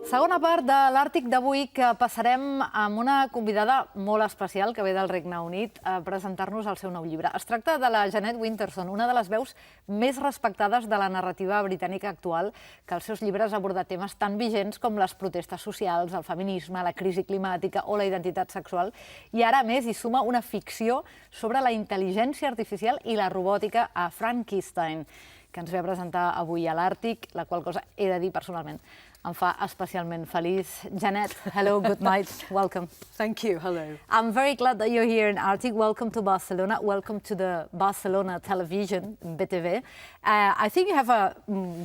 Segona part de l'Àrtic d'avui, que passarem amb una convidada molt especial que ve del Regne Unit a presentar-nos el seu nou llibre. Es tracta de la Jeanette Winterson, una de les veus més respectades de la narrativa britànica actual, que els seus llibres aborda temes tan vigents com les protestes socials, el feminisme, la crisi climàtica o la identitat sexual, i ara, a més, hi suma una ficció sobre la intel·ligència artificial i la robòtica a Frankenstein, que ens ve a presentar avui a l'Àrtic, la qual cosa he de dir personalment em fa especialment feliç. Jeanette, hello, good night, welcome. Thank you, hello. I'm very glad that you're here in Àrtic. Welcome to Barcelona. Welcome to the Barcelona television, BTV. I think you have a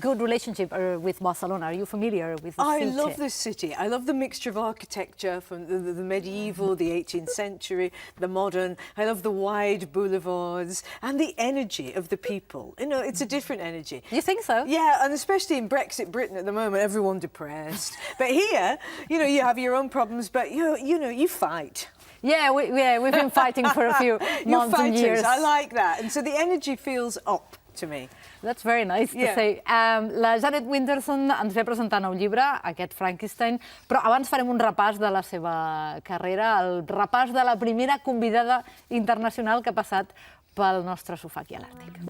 good relationship with Barcelona. Are you familiar with the city? I love this city. I love the mixture of architecture from the medieval, the 18th century, the modern. I love the wide boulevards and the energy of the people. You know, it's a different energy. You think so? Yeah, and especially in Brexit Britain at the moment, everyone's depressed. But here, you know, you have your own problems, but you fight. Yeah, we've been fighting for a few months and years. I like that. And so the energy feels up to me. That's very nice to say. La Jeanette Winterson ens ve presentar nou llibre, aquest Frankenstein, però abans farem un repàs de la seva carrera, el repàs de la primera convidada internacional que ha passat pel nostre sofà aquí a l'Àrtic.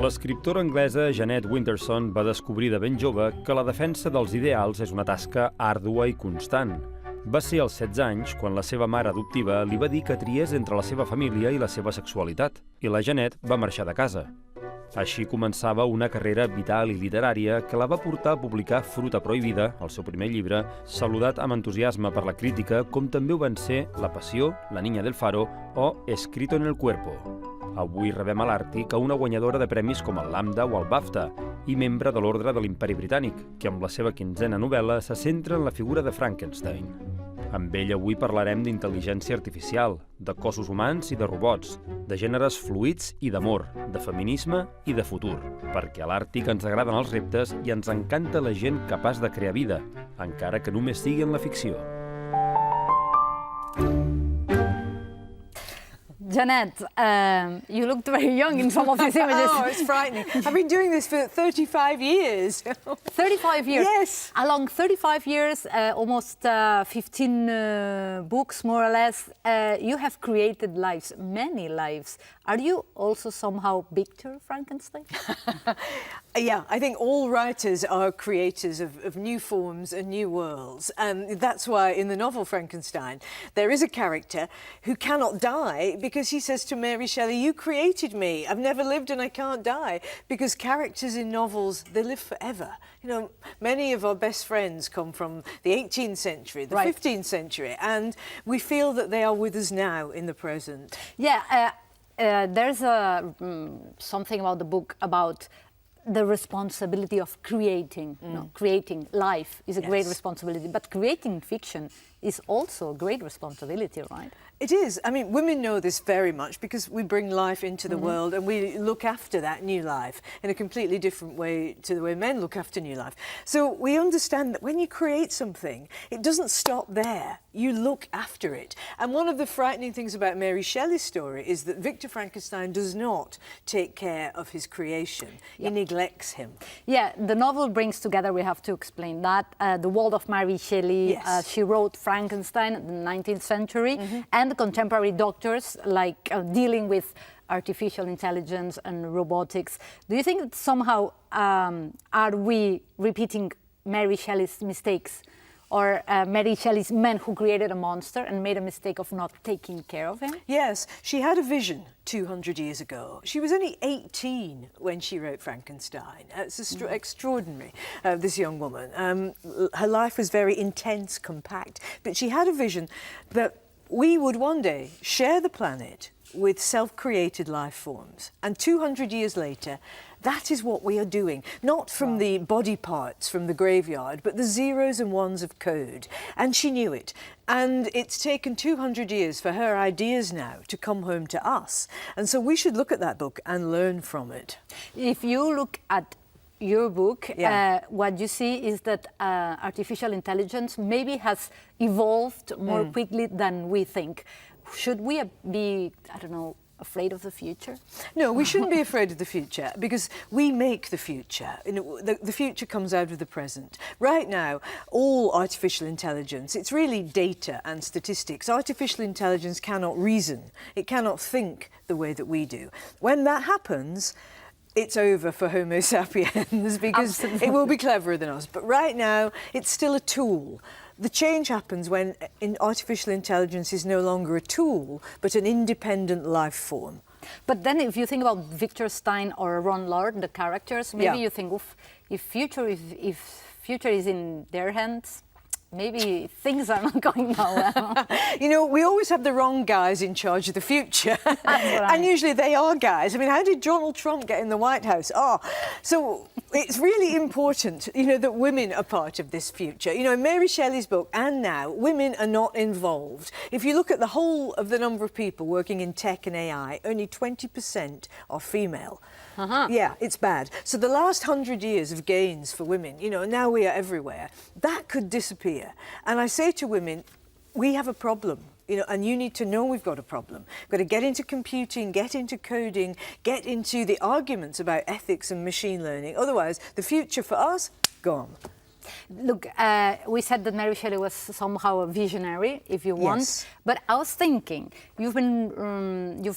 L'escriptora anglesa Jeanette Winterson va descobrir de ben jove que la defensa dels ideals és una tasca àrdua i constant. Va ser als 16 anys quan la seva mare adoptiva li va dir que triés entre la seva família i la seva sexualitat, i la Jeanette va marxar de casa. Així començava una carrera vital i literària que la va portar a publicar Fruta prohibida, el seu primer llibre, saludat amb entusiasme per la crítica, com també ho van ser La passió, La niña del faro o Escrito en el cuerpo. Avui rebem a l'Àrtic a una guanyadora de premis com el Lambda o el BAFTA i membre de l'Ordre de l'Imperi Britànic, que amb la seva 15a novel·la se centra en la figura de Frankenstein. Amb ell avui parlarem d'intel·ligència artificial, de cossos humans i de robots, de gèneres fluids i d'amor, de feminisme i de futur, perquè a l'Àrtic ens agraden els reptes i ens encanta la gent capaç de crear vida, encara que només sigui en la ficció. Jeanette, you looked very young in some of these images. Oh, it's frightening. I've been doing this for 35 years. 35 years? Yes. Along 35 years, almost 15 books, more or less, you have created lives, many lives. Are you also somehow Victor Frankenstein? Yeah, I think all writers are creators of new forms and new worlds. And that's why in the novel Frankenstein, there is a character who cannot die because he says to Mary Shelley, "You created me. I've never lived and I can't die." Because characters in novels, they live forever. You know, many of our best friends come from the 18th century, the 15th century, and we feel that they are with us now in the present. Yeah, there's something about the book about the responsibility of creating. You know, creating life is a great responsibility, but creating fiction is also a great responsibility, right? It is. I mean, women know this very much because we bring life into the world and we look after that new life in a completely different way to the way men look after new life. So we understand that when you create something, it doesn't stop there. You look after it. And one of the frightening things about Mary Shelley's story is that Victor Frankenstein does not take care of his creation. He neglects him. Yeah, the novel brings together, we have to explain that, the world of Mary Shelley. She wrote Frankenstein in the 19th century, and contemporary doctors, like dealing with artificial intelligence and robotics. Do you think that somehow are we repeating Mary Shelley's mistakes? Or Mary Shelley's men who created a monster and made a mistake of not taking care of him? Yes, she had a vision 200 years ago. She was only 18 when she wrote Frankenstein. It's extraordinary, this young woman. Her life was very intense, compact, but she had a vision that we would one day share the planet with self-created life forms. And 200 years later, that is what we are doing. Not from the body parts from the graveyard, but the zeros and ones of code. And she knew it. And it's taken 200 years for her ideas now to come home to us. And so we should look at that book and learn from it. If you look at your book, Yeah. what you see is that artificial intelligence maybe has evolved more quickly than we think. Should we be, I don't know, afraid of the future? No, we shouldn't be afraid of the future because we make the future. You know, the future comes out of the present. Right now, all artificial intelligence, it's really data and statistics. Artificial intelligence cannot reason. It cannot think the way that we do. When that happens, it's over for Homo sapiens because it will be cleverer than us. But right now, it's still a tool. The change happens when artificial intelligence is no longer a tool, but an independent life form. But then if you think about Victor Stein or Ron Lord, the characters, maybe you think, if future is in their hands, maybe things are not going well. You know, we always have the wrong guys in charge of the future. Right. And usually they are guys. I mean, how did Donald Trump get in the White House? So it's really important, you know, that women are part of this future. You know, in Mary Shelley's book and now, women are not involved. If you look at the whole of the number of people working in tech and AI, only 20% are female. Yeah, it's bad. So the last 100 years of gains for women, you know, now we are everywhere, that could disappear. And I say to women, we have a problem, you know, and you need to know we've got a problem. We've got to get into computing, get into coding, get into the arguments about ethics and machine learning. Otherwise, the future for us, gone. Look, we said that Mary Shelley was somehow a visionary, if you want. Yes. But I was thinking, you've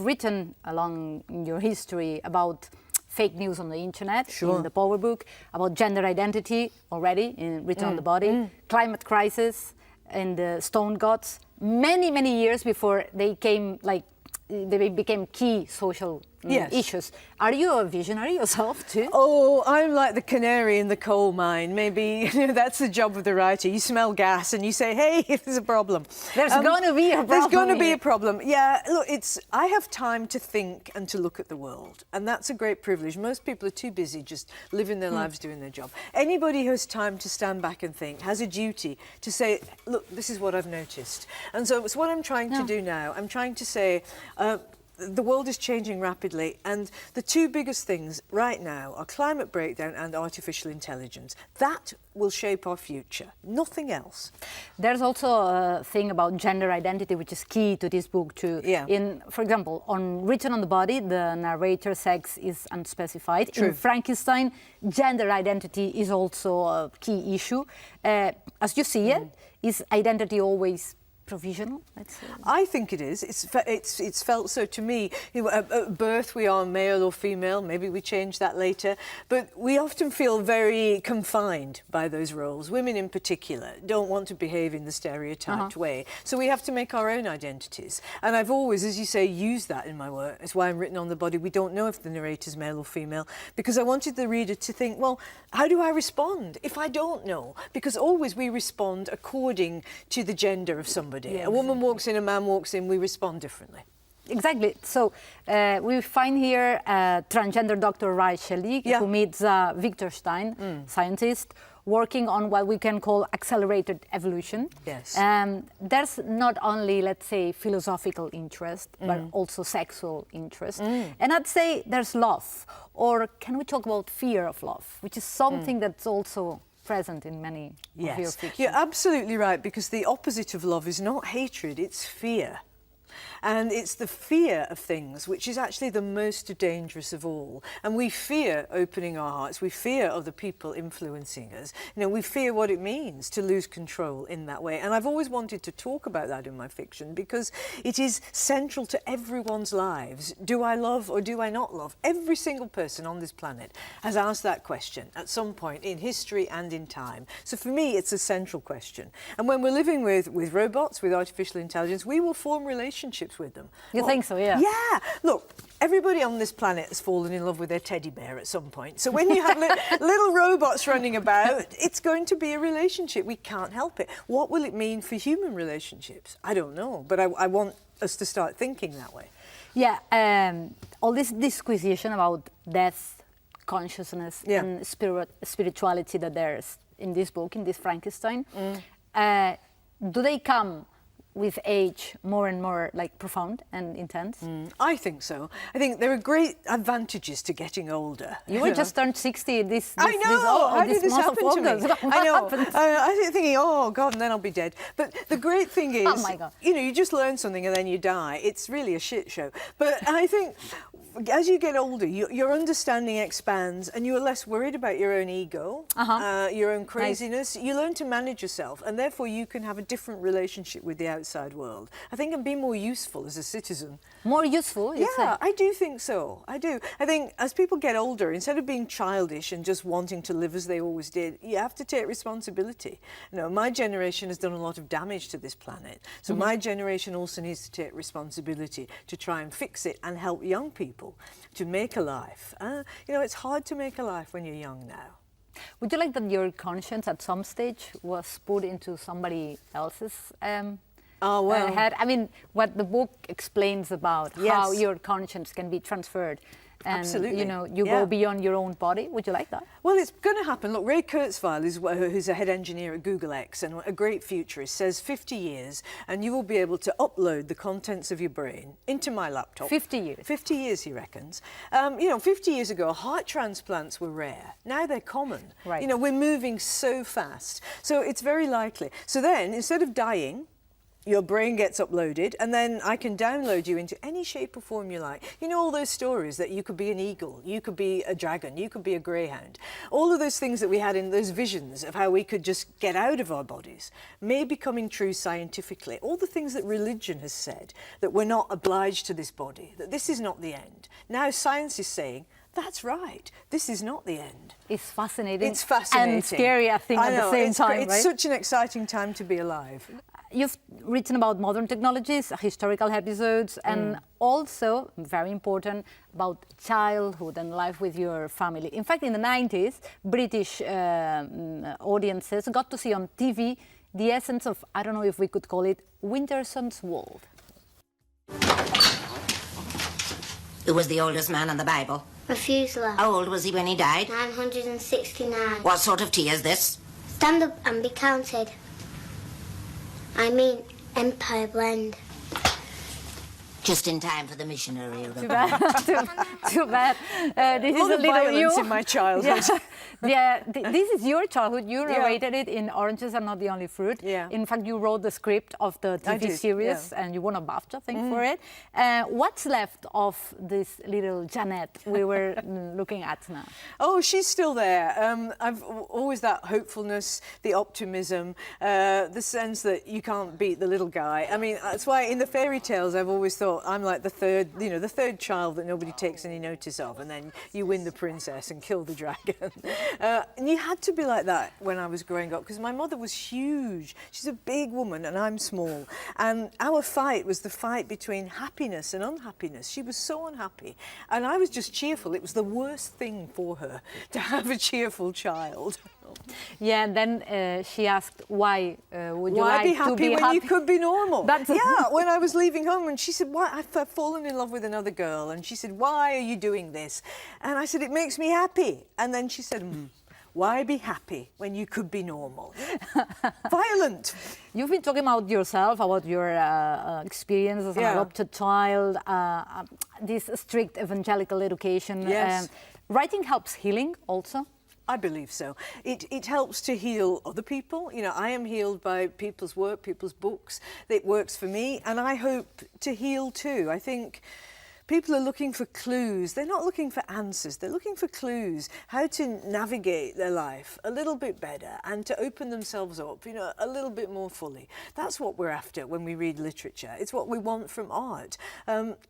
written along your history about fake news on the internet, Sure. in the Power Book, about gender identity already, written on the body, climate crisis, and the stone gods, many years before they became key social issues. Are you a visionary yourself too? Oh, I'm like the canary in the coal mine. Maybe you know, that's the job of the writer. You smell gas and you say, hey, there's a problem. There's going to be a problem. There's going to be a problem. Yeah, look, I have time to think and to look at the world. And that's a great privilege. Most people are too busy just living their lives doing their job. Anybody who has time to stand back and think has a duty to say, look, this is what I've noticed. And so it's what I'm trying to do now. I'm trying to say, the world is changing rapidly, and the two biggest things right now are climate breakdown and artificial intelligence. That will shape our future, nothing else. There's also a thing about gender identity, which is key to this book too. Yeah. For example, Written on the Body, the narrator's sex is unspecified. True. In Frankenstein, gender identity is also a key issue. As you see it, is identity always provisional, let's say? I think it is. It's felt so to me. You know, at birth we are male or female. Maybe we change that later. But we often feel very confined by those roles. Women in particular don't want to behave in the stereotyped way. So we have to make our own identities. And I've always, as you say, used that in my work. That's why I'm Written on the Body. We don't know if the narrator's male or female, because I wanted the reader to think, well, how do I respond if I don't know? Because always we respond according to the gender of somebody. Yeah, a woman walks in, a man walks in, we respond differently. Exactly. So we find here transgender Dr. Ray Shelley, who meets Victor Stein, scientist, working on what we can call accelerated evolution. Yes. There's not only, let's say, philosophical interest, but also sexual interest. And I'd say there's love, or can we talk about fear of love, which is something that's also present in many of your fiction. You're absolutely right, because the opposite of love is not hatred, it's fear. And it's the fear of things which is actually the most dangerous of all. And we fear opening our hearts. We fear other people influencing us. You know, we fear what it means to lose control in that way. And I've always wanted to talk about that in my fiction because it is central to everyone's lives. Do I love or do I not love? Every single person on this planet has asked that question at some point in history and in time. So for me, it's a central question. And when we're living with robots, with artificial intelligence, we will form relationships with them. You think so, yeah? Yeah. Look, everybody on this planet has fallen in love with their teddy bear at some point. So when you have little robots running about, it's going to be a relationship. We can't help it. What will it mean for human relationships? I don't know, but I want us to start thinking that way. Yeah, all this disquisition about death, consciousness, and spirituality that there's in this book, in this Frankenstein, do they come with age more and more like profound and intense? I think so. I think there are great advantages to getting older. You were just turned 60 this I know. How did this month happen of to me? August. I know. I was thinking, oh God, and then I'll be dead. But the great thing is, Oh my God. you know, you just learn something and then you die. It's really a shit show. But I think as you get older, your understanding expands and you are less worried about your own ego, your own craziness. You learn to manage yourself, and therefore you can have a different relationship with the outside world. I think, and be more useful as a citizen. More useful, you say? Yeah, I do think so. I do. I think as people get older, instead of being childish and just wanting to live as they always did, you have to take responsibility. You know, my generation has done a lot of damage to this planet. So my generation also needs to take responsibility to try and fix it and help young people to make a life. You know, it's hard to make a life when you're young now. Would you like that your conscience at some stage was put into somebody else's head? I mean, what the book explains about how your conscience can be transferred. And, Absolutely. you know, you go beyond your own body. Would you like that? Well, it's going to happen. Look, Ray Kurzweil, who's a head engineer at Google X and a great futurist, says 50 years and you will be able to upload the contents of your brain into my laptop. 50 years? 50 years, he reckons. You know, 50 years ago, heart transplants were rare. Now they're common. Right. You know, we're moving so fast. So it's very likely. So then, instead of dying, your brain gets uploaded, and then I can download you into any shape or form you like. You know all those stories that you could be an eagle, you could be a dragon, you could be a greyhound. All of those things that we had in those visions of how we could just get out of our bodies may be coming true scientifically. All the things that religion has said, that we're not obliged to this body, that this is not the end. Now science is saying, that's right, this is not the end. It's fascinating. It's fascinating. And scary, I think, at the same time, It's right? such an exciting time to be alive. You've written about modern technologies, historical episodes, and also, very important, about childhood and life with your family. In fact, in the 90s, British audiences got to see on TV the essence of, I don't know if we could call it, Winterson's world. Who was the oldest man in the Bible? Methuselah. How old was he when he died? 969. What sort of tea is this? Stand up and be counted. I mean, Empire Blend. Just in time for the missionary. Too bad. Too bad. This A lot is a of little violence you. in my childhood. This is your childhood. You narrated it in Oranges Are Not the Only Fruit. Yeah. In fact, you wrote the script of the I TV did, series, and you won a BAFTA, I think, for it. What's left of this little Jeanette we were looking at now? Oh, she's still there. I've always that hopefulness, the optimism, the sense that you can't beat the little guy. I mean, that's why in the fairy tales I've always thought I'm like the third child that nobody takes any notice of, and then you win the princess and kill the dragon. And you had to be like that when I was growing up, because my mother was huge. She's a big woman and I'm small. And our fight was the fight between happiness and unhappiness. She was so unhappy. And I was just cheerful. It was the worst thing for her to have a cheerful child. Yeah, and then she asked, why would you Why like be happy to be when happy? you could be normal? That's yeah, when I was leaving home, and she said, why? I've fallen in love with another girl. And she said, why are you doing this? And I said, it makes me happy. And then she said, why be happy when you could be normal? Violent. You've been talking about yourself, about your experience as an adopted child, this strict evangelical education. Yes. Writing helps healing also? I believe so. It helps to heal other people. You know, I am healed by people's work, people's books. It works for me, and I hope to heal too. I think people are looking for clues. They're not looking for answers. They're looking for clues, how to navigate their life a little bit better and to open themselves up, you know, a little bit more fully. That's what we're after when we read literature. It's what we want from art.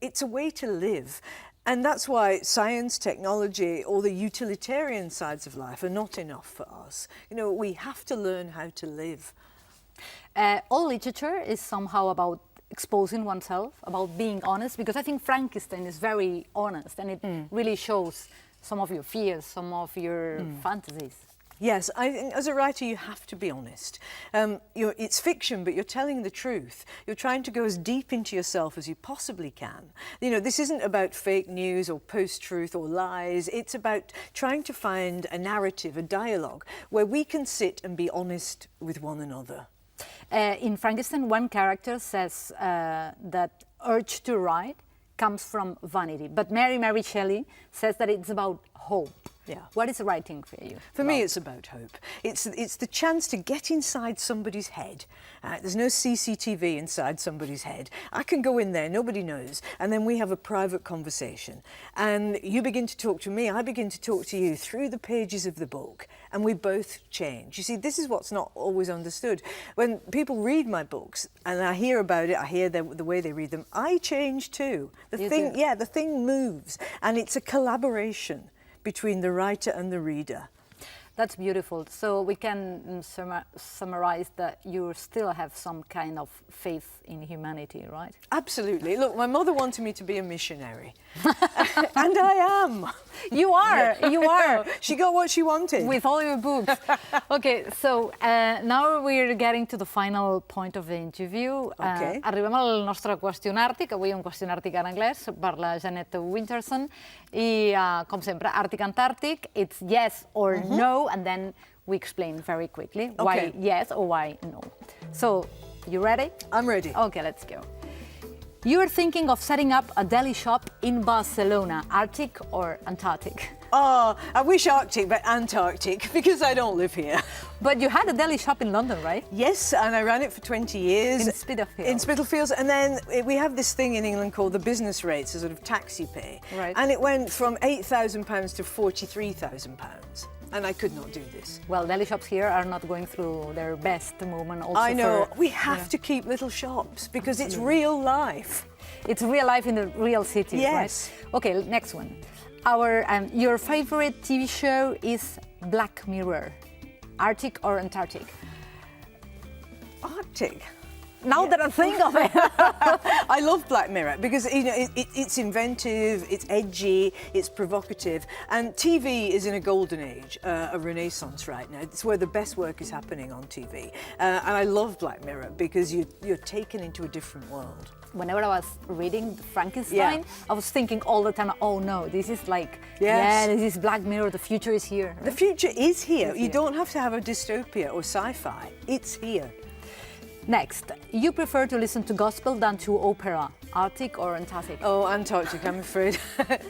It's a way to live. And that's why science, technology, all the utilitarian sides of life are not enough for us. You know, we have to learn how to live. All literature is somehow about exposing oneself, about being honest, because I think Frankenstein is very honest, and it really shows some of your fears, some of your fantasies. Yes, I think as a writer you have to be honest. It's fiction, but you're telling the truth. You're trying to go as deep into yourself as you possibly can. You know, this isn't about fake news or post-truth or lies. It's about trying to find a narrative, a dialogue, where we can sit and be honest with one another. In Frankenstein, one character says that urge to write comes from vanity, but Mary Shelley says that it's about hope. Yeah. What is writing for you? For me, it's about hope. It's the chance to get inside somebody's head. There's no CCTV inside somebody's head. I can go in there, nobody knows, and then we have a private conversation. And you begin to talk to me, I begin to talk to you through the pages of the book, and we both change. You see, this is what's not always understood. When people read my books, and I hear about it, I hear the way they read them, I change too. The thing moves, and it's a collaboration between the writer and the reader. That's beautiful. So we can summarize that you still have some kind of faith in humanity, right? Absolutely. Look, my mother wanted me to be a missionary. And I am. You are. You are. She got what she wanted. With all your books. Okay, so now we're getting to the final point of the interview. Okay. Arribem al nostre qüestionar àrtic, avui un qüestionar àrtic en anglès per la Jeanette Winterson. I, com sempre, àrtic-antàrtic, it's yes or no, and then we explain very quickly why yes or why no. So, you ready? I'm ready. Okay, let's go. You're thinking of setting up a deli shop in Barcelona, Àrtic or Antarctic? Oh, I wish Arctic, but Antarctic, because I don't live here. But you had a deli shop in London, right? Yes, and I ran it for 20 years. In Spitalfields. In Spitalfields, and then we have this thing in England called the business rates, a sort of taxi pay. Right. And it went from £8,000 to £43,000. And I could not do this. Well, deli shops here are not going through their best moment also. I know. We have to keep little shops because it's real life. It's real life in the real city, yes. Right? Okay, next one. Your favorite TV show is Black Mirror. Àrtic or Antarctic? Arctic. Now that I think of it. I love Black Mirror because it's inventive, it's edgy, it's provocative, and TV is in a golden age, a renaissance right now. It's where the best work is happening on TV, and I love Black Mirror because you're taken into a different world. Whenever I was reading Frankenstein, I was thinking all the time, oh no, this is like, this is Black Mirror, the future is here. Right? The future is here. You don't have to have a dystopia or sci-fi. It's here. Next, you prefer to listen to gospel than to opera, Àrtic or Antarctic? Oh, Antarctic, I'm afraid.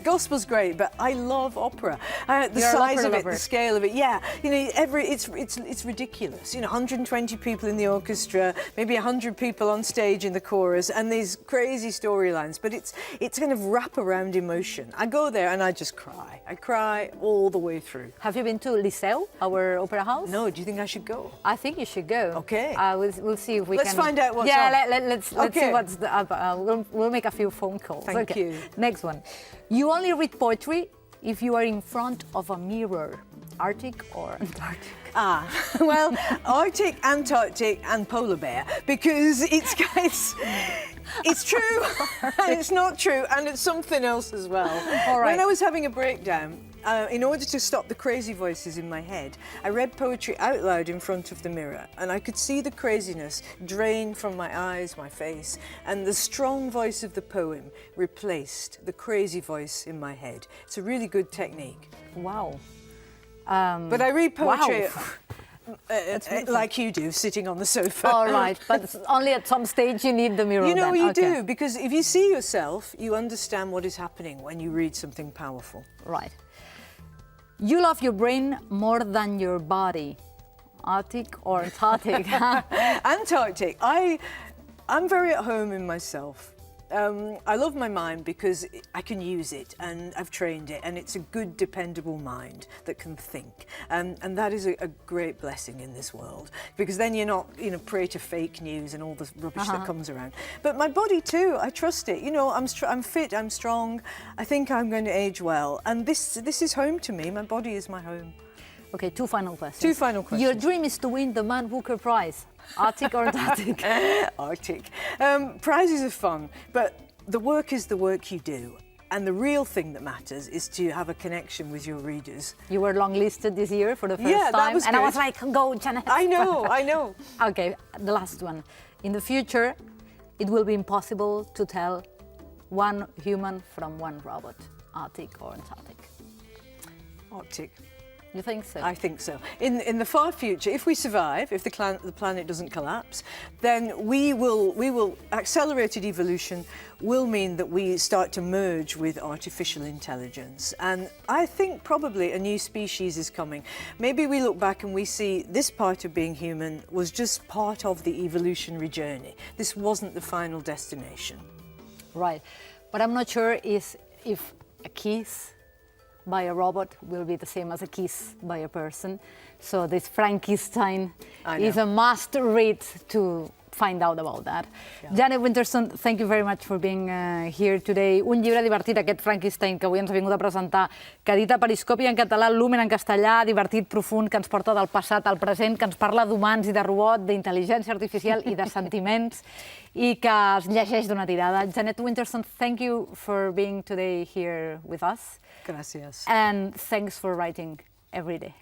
Gospel's great, but I love opera. The You're size an of opera it, lover. the scale of it. Yeah, you know, it's ridiculous. You know, 120 people in the orchestra, maybe 100 people on stage in the chorus, and these crazy storylines. But it's kind of wrap-around emotion. I go there and I just cry. I cry all the way through. Have you been to Liceu, our opera house? No, do you think I should go? I think you should go. Okay. We'll see if we Let's can... find out what's yeah, on. let's Okay. see what's the... we'll make a few phone calls. Thank you. Next one. You only read poetry if you are in front of a mirror. Àrtic or Antarctic? Well, Arctic, Antarctic, and polar bear, because it's true, and it's not true, and it's something else as well. All right. When I was having a breakdown, in order to stop the crazy voices in my head, I read poetry out loud in front of the mirror, and I could see the craziness drain from my eyes, my face, and the strong voice of the poem replaced the crazy voice in my head. It's a really good technique. Wow. But I read poetry Wow. like you do, sitting on the sofa. All right, but only at some stage you need the mirror. You know, then. you Okay. do, because if you see yourself, you understand what is happening when you read something powerful. Right. You love your brain more than your body. Àrtic or Antarctic? Antarctic. I'm very at home in myself. I love my mind because I can use it and I've trained it, and it's a good, dependable mind that can think. And that is a great blessing in this world, because then you're not, prey to fake news and all the rubbish that comes around. But my body too, I trust it. You know, I'm fit, I'm strong. I think I'm going to age well. And this is home to me. My body is my home. Okay, two final questions. Two final questions. Your dream is to win the Man Booker Prize. Àrtic or Antarctic? Arctic. Prizes are fun, but the work is the work you do. And the real thing that matters is to have a connection with your readers. You were longlisted this year for the first Yeah, time. that was and I good. was like, go, Jeanette. I know. Okay, the last one. In the future, it will be impossible to tell one human from one robot. Àrtic or Antarctic? Arctic. You think so? I think so. In the far future, if we survive, if the planet doesn't collapse, then accelerated evolution will mean that we start to merge with artificial intelligence. And I think probably a new species is coming. Maybe we look back and we see this part of being human was just part of the evolutionary journey. This wasn't the final destination. Right. But I'm not sure if a kiss by a robot will be the same as a kiss by a person. So this Frankenstein is a must read to find out about that. Yeah. Jeanette Winterson, thank you very much for being here today. Un llibre divertit, aquest Frankenstein, que avui ens ha vingut a presentar, que edita Periscopi en català, Lumen en castellà, divertit, profund, que ens porta del passat al present, que ens parla d'humans i de robot, d'intel·ligència artificial i de sentiments, i que es llegeix d'una tirada. Jeanette Winterson, thank you for being today here with us. Gracias. And thanks for writing every day.